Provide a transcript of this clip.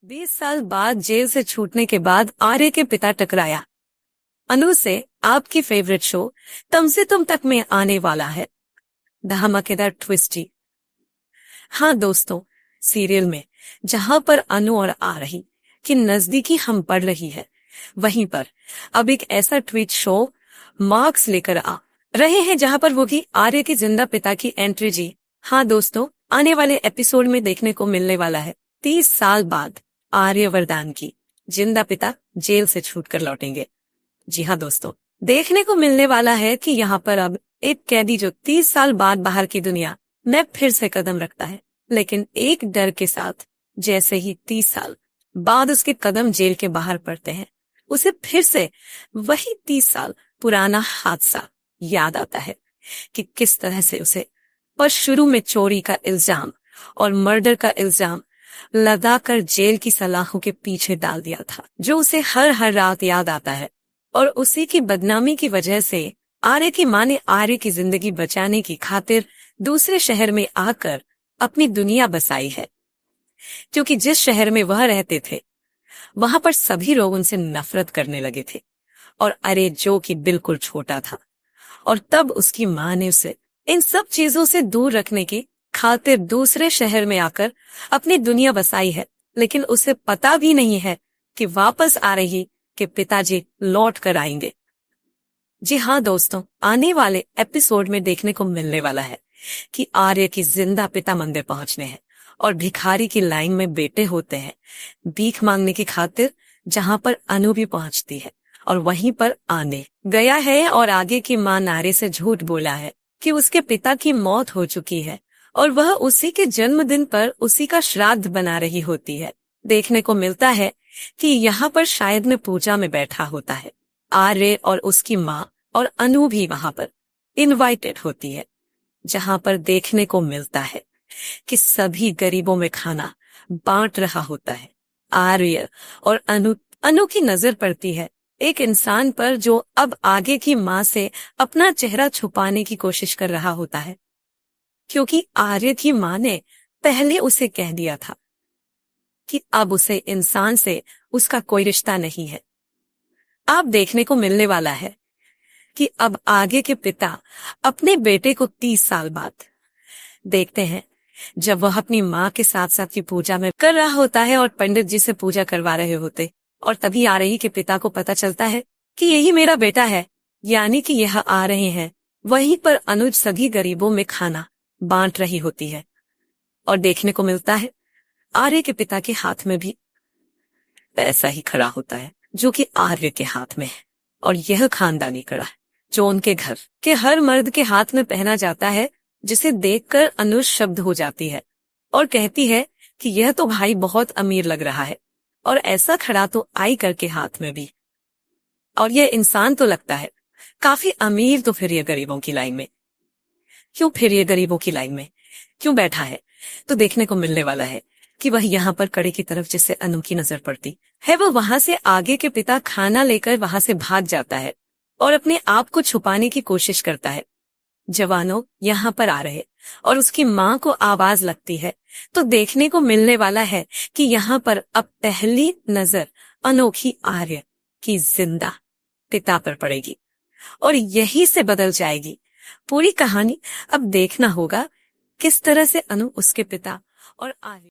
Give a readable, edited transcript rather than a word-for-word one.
20 साल बाद जेल से छूटने के बाद आर्य के पिता टकराया। अनु से आपकी फेवरेट शो तुम से तुम तक में आने वाला है। धमाकेदार ट्विस्टी। हाँ दोस्तों, सीरियल में जहां पर अनु और आ रही की नजदीकी हम पड़ रही है, वहीं पर अब एक ऐसा ट्वीट शो मार्क्स लेकर आ रहे हैं जहां पर वो भी आर्य के जिंदा पिता की एंट्री जी। हाँ दोस्तों, आने वाले एपिसोड में देखने को मिलने वाला है 30 साल बाद आर्य वरदान की जिंदा पिता जेल से छूटकर लौटेंगे। जी हाँ दोस्तों, देखने को मिलने वाला है कि यहाँ पर अब एक कैदी जो 30 साल बाद बाहर की दुनिया में फिर से कदम रखता है, लेकिन एक डर के साथ। जैसे ही 30 साल बाद उसके कदम जेल के बाहर पड़ते हैं, उसे फिर से वही 30 साल पुराना हादसा याद आता है कि किस तरह से उसे पर शुरू में चोरी का इल्जाम और मर्डर का इल्जाम लगाकर जेल की सलाखों के पीछे डाल दिया था, जो उसे हर हर रात याद आता है। और उसी की बदनामी की वजह से आर्य की मां ने आर्य की जिंदगी बचाने की खातिर दूसरे शहर में आकर अपनी दुनिया बसाई है, क्योंकि जिस शहर में वह रहते थे वहां पर सभी लोग उनसे नफरत करने लगे थे। और अरे जो कि बिल्कुल छोटा था, और तब उसकी मां ने उसे इन सब चीजों से दूर रखने की खातिर दूसरे शहर में आकर अपनी दुनिया बसाई है। लेकिन उसे पता भी नहीं है कि वापस आ रही कि पिताजी लौट कर आएंगे। जी हाँ दोस्तों, आने वाले एपिसोड में देखने को मिलने वाला है कि आर्य की जिंदा पिता मंदिर पहुंचने हैं और भिखारी की लाइन में बेटे होते हैं भीख मांगने की खातिर, जहां पर अनु भी पहुंचती है और वहीं पर आने गया है। और आगे की मां नारे से झूठ बोला है कि उसके पिता की मौत हो चुकी है और वह उसी के जन्मदिन पर उसी का श्राद्ध बना रही होती है। देखने को मिलता है कि यहाँ पर शायद में पूजा में बैठा होता है आर्य, और उसकी माँ और अनु भी वहां पर इनवाइटेड होती है, जहां पर देखने को मिलता है कि सभी गरीबों में खाना बांट रहा होता है आर्य। और अनु की नजर पड़ती है एक इंसान पर जो अब आगे की मां से अपना चेहरा छुपाने की कोशिश कर रहा होता है, क्योंकि आर्य की मां ने पहले उसे कह दिया था कि अब उसे इंसान से उसका कोई रिश्ता नहीं है। अब देखने को मिलने वाला है कि अब आगे के पिता अपने बेटे को 30 साल बाद देखते हैं, जब वह अपनी मां के साथ साथ की पूजा में कर रहा होता है और पंडित जी से पूजा करवा रहे होते, और तभी आ रही के पिता को पता चलता है कि यही मेरा बेटा है, यानी कि यह आ रहे हैं। वहीं पर अनुज सभी गरीबों में खाना बांट रही होती है और देखने को मिलता है आर्य के पिता के हाथ में भी पैसा ही खड़ा होता है, जो कि आर्य के हाथ में है। और यह खानदानी कड़ा है जो उनके घर के हर मर्द के हाथ में पहना जाता है, जिसे देखकर अनुज शब्द हो जाती है और कहती है कि यह तो भाई बहुत अमीर लग रहा है, और ऐसा खड़ा तो आई करके हाथ में भी, और यह इंसान तो लगता है काफी अमीर। तो फिर ये गरीबों की लाइन में क्यों बैठा है? तो देखने को मिलने वाला है कि वह यहाँ पर कड़े की तरफ जिससे अनु की नजर पड़ती है, वह वहां से आगे के पिता खाना लेकर वहां से भाग जाता है और अपने आप को छुपाने की कोशिश करता है। जवानों यहाँ पर आ रहे और उसकी मां को आवाज लगती है, तो देखने को मिलने वाला है कि यहाँ पर अब पहली नजर अनोखी आर्य की जिंदा पिता पर पड़ेगी और यही से बदल जाएगी पूरी कहानी। अब देखना होगा किस तरह से अनु उसके पिता और आर्य